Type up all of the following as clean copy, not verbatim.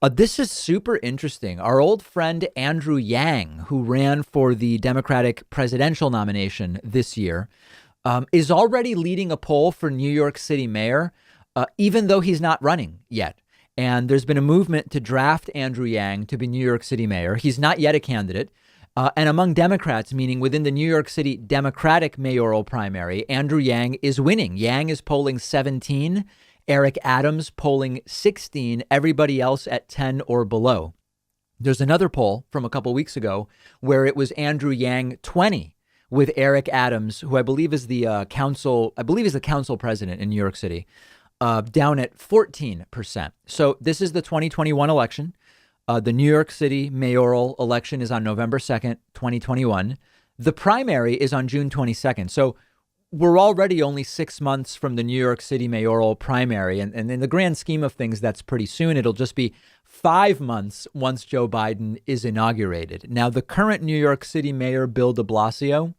This is super interesting. Our old friend Andrew Yang, who ran for the Democratic presidential nomination this year, is already leading a poll for New York City mayor, even though he's not running yet. And there's been a movement to draft Andrew Yang to be New York City mayor. He's not yet a candidate. And among Democrats, meaning within the New York City Democratic mayoral primary, Andrew Yang is winning. Yang is polling 17, Eric Adams polling 16, everybody else at 10 or below. There's another poll from a couple weeks ago where it was Andrew Yang 20 with Eric Adams, who I believe is the council president in New York City, down at 14%. So this is the 2021 election. The New York City mayoral election is on November 2nd, 2021. The primary is on June 22nd. So we're already only 6 months from the New York City mayoral primary. And in the grand scheme of things, that's pretty soon. It'll just be 5 months once Joe Biden is inaugurated. Now, the current New York City mayor, Bill de Blasio,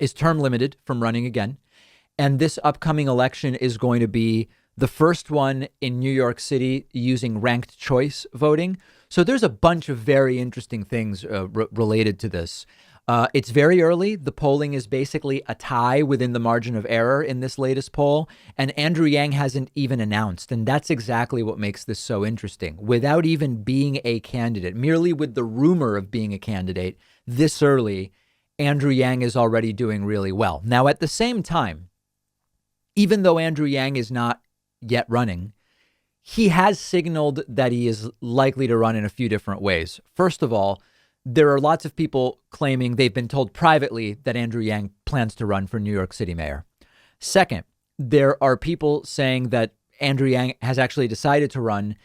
is term limited from running again. And this upcoming election is going to be the first one in New York City using ranked choice voting. So there's a bunch of very interesting things related to this. It's very early. The polling is basically a tie within the margin of error in this latest poll. And Andrew Yang hasn't even announced. And that's exactly what makes this so interesting. Without even being a candidate, merely with the rumor of being a candidate this early, Andrew Yang is already doing really well. Now, at the same time, even though Andrew Yang is not yet running, he has signaled that he is likely to run in a few different ways. First of all, there are lots of people claiming they've been told privately that Andrew Yang plans to run for New York City mayor. Second, there are people saying that Andrew Yang has actually decided to run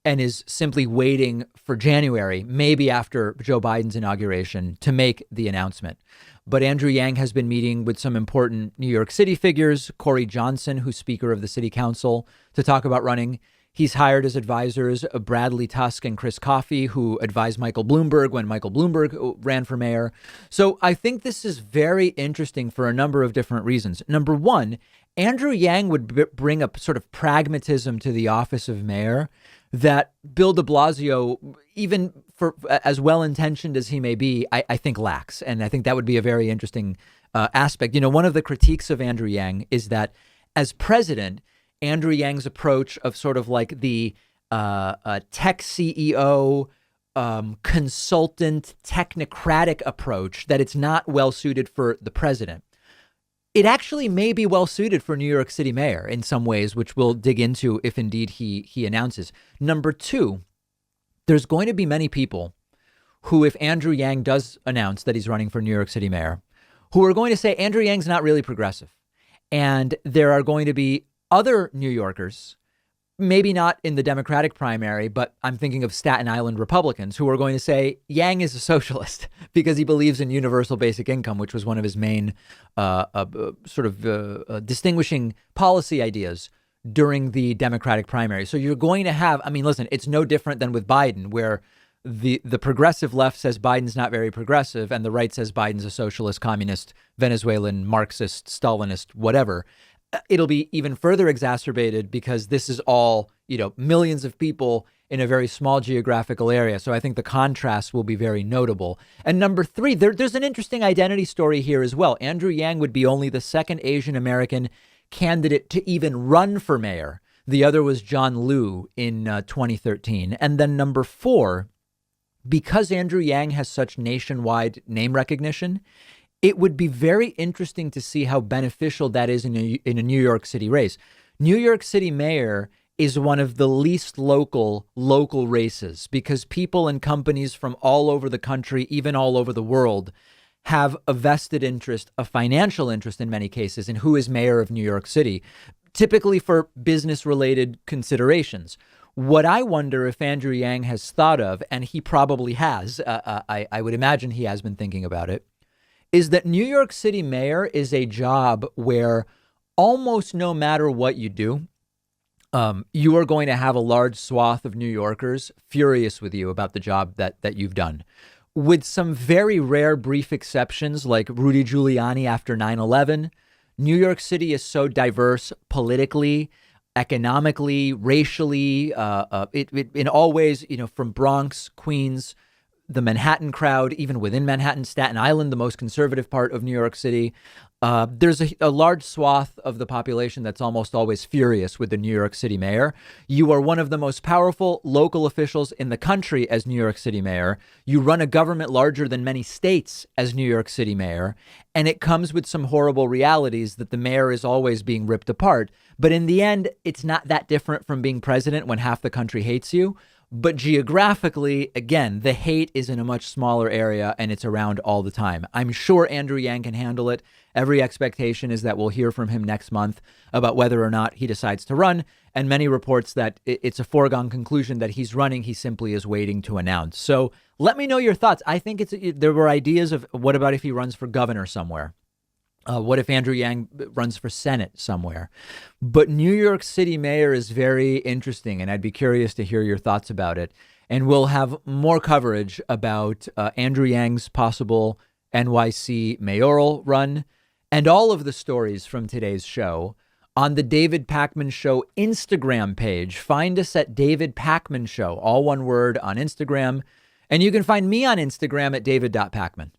and is simply waiting for January, maybe after Joe Biden's inauguration, to make the announcement. But Andrew Yang has been meeting with some important New York City figures, Corey Johnson, who's Speaker of the City Council, to talk about running. He's hired as advisors Bradley Tusk and Chris Coffey, who advised Michael Bloomberg when Michael Bloomberg ran for mayor. So I think this is very interesting for a number of different reasons. Number one, Andrew Yang would bring a sort of pragmatism to the office of mayor that Bill de Blasio, even for as well-intentioned as he may be, I think lacks. And I think that would be a very interesting aspect. You know, one of the critiques of Andrew Yang is that as president, Andrew Yang's approach of sort of like the tech CEO, consultant, technocratic approach, that it's not well suited for the president. It actually may be well suited for New York City mayor in some ways, which we'll dig into if indeed he announces. Number two, there's going to be many people who, if Andrew Yang does announce that he's running for New York City mayor, who are going to say Andrew Yang's not really progressive. And there are going to be other New Yorkers, maybe not in the Democratic primary, but I'm thinking of Staten Island Republicans, who are going to say Yang is a socialist because he believes in universal basic income, which was one of his main distinguishing policy ideas during the Democratic primary. So you're going to have, I mean, listen, it's no different than with Biden, where the progressive left says Biden's not very progressive and the right says Biden's a socialist, communist, Venezuelan, Marxist, Stalinist, whatever. It'll be even further exacerbated because this is all, you know, millions of people in a very small geographical area. So I think the contrast will be very notable. And number three, there's an interesting identity story here as well. Andrew Yang would be only the second Asian American candidate to even run for mayor. The other was John Liu in 2013. And then number four, because Andrew Yang has such nationwide name recognition, it would be very interesting to see how beneficial that is in a New York City race. New York City mayor is one of the least local races because people and companies from all over the country, even all over the world, have a vested interest, a financial interest in many cases, in who is mayor of New York City, typically for business related considerations. What I wonder if Andrew Yang has thought of, and he probably has, I would imagine he has been thinking about it, is that New York City mayor is a job where almost no matter what you do, you are going to have a large swath of New Yorkers furious with you about the job that you've done. With some very rare brief exceptions like Rudy Giuliani after 9/11, New York City is so diverse politically economically, racially, in all ways, from Bronx, Queens, the Manhattan crowd, even within Manhattan, Staten Island, the most conservative part of New York City. There's a large swath of the population that's almost always furious with the New York City mayor. You are one of the most powerful local officials in the country as New York City mayor. You run a government larger than many states as New York City mayor. And it comes with some horrible realities that the mayor is always being ripped apart. But in the end, it's not that different from being president when half the country hates you. But geographically, again, the hate is in a much smaller area and it's around all the time. I'm sure Andrew Yang can handle it. Every expectation is that we'll hear from him next month about whether or not he decides to run. And many reports that it's a foregone conclusion that he's running. He simply is waiting to announce. So let me know your thoughts. I think there were ideas of what about if he runs for governor somewhere? What if Andrew Yang runs for Senate somewhere? But New York City mayor is very interesting, and I'd be curious to hear your thoughts about it. And we'll have more coverage about Andrew Yang's possible NYC mayoral run and all of the stories from today's show on the David Pakman Show Instagram page. Find us at David Pakman Show, all one word, on Instagram. And you can find me on Instagram at david.pakman.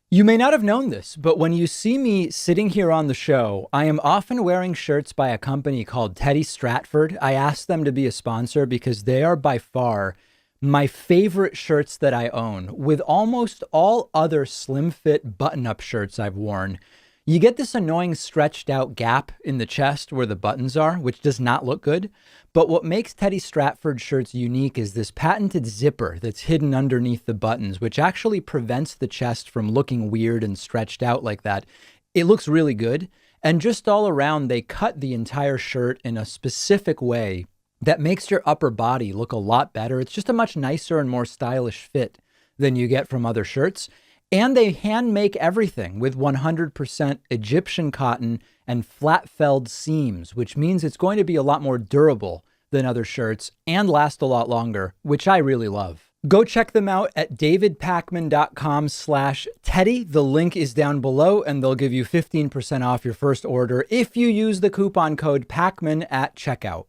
You may not have known this, but when you see me sitting here on the show, I am often wearing shirts by a company called Teddy Stratford. I asked them to be a sponsor because they are by far my favorite shirts that I own. With almost all other slim fit button-up shirts I've worn, you get this annoying stretched out gap in the chest where the buttons are, which does not look good. But what makes Teddy Stratford shirts unique is this patented zipper that's hidden underneath the buttons, which actually prevents the chest from looking weird and stretched out like that. It looks really good. And just all around, they cut the entire shirt in a specific way that makes your upper body look a lot better. It's just a much nicer and more stylish fit than you get from other shirts. And they hand make everything with 100% Egyptian cotton and flat felled seams, which means it's going to be a lot more durable than other shirts and last a lot longer, which I really love. Go check them out at davidpakman.com/Teddy. The link is down below and they'll give you 15% off your first order if you use the coupon code PAKMAN at checkout.